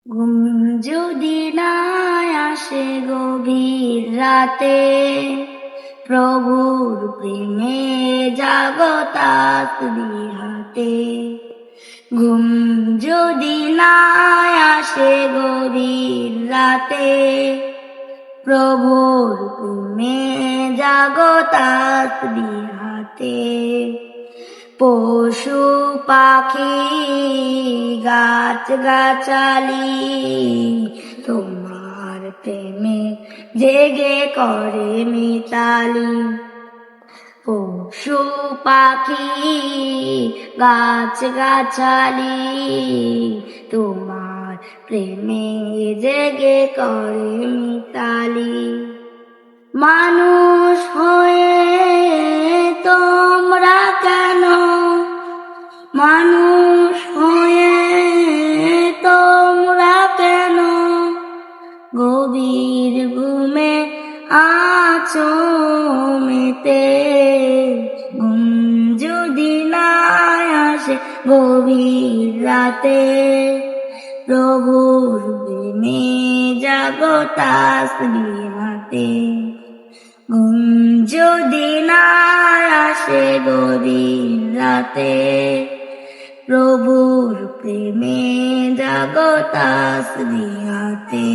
ঘুম যদি না আসে গভীর রাতে, প্রভুর প্রেমে জাগো তাসবিহ হাতে। ঘুম যদি না আসে গভীর রাতে, প্রভুর প্রেমে জাগো তাসবিহ হাতে। পশু পাখি গাছ গাছালি তোমার প্রেমে জেগে করে মিতালি। পশু পাখি গাছ গাছালি তোমার প্রেমে জেগে করে মিতালি। মানুষ হয়ে তোমরা কেন, মানুষ হয়ে তোমরা কেন গভীর ঘুমে আছো মেতে। ঘুম যদি না আসে গভীর রাতে, প্রভুর প্রেমে জাগো তাসবিহ হাতে। ঘুম যদি না আসে গভীর রাতে, প্রভুর প্রেমে জাগো তাসবিহ হাতে।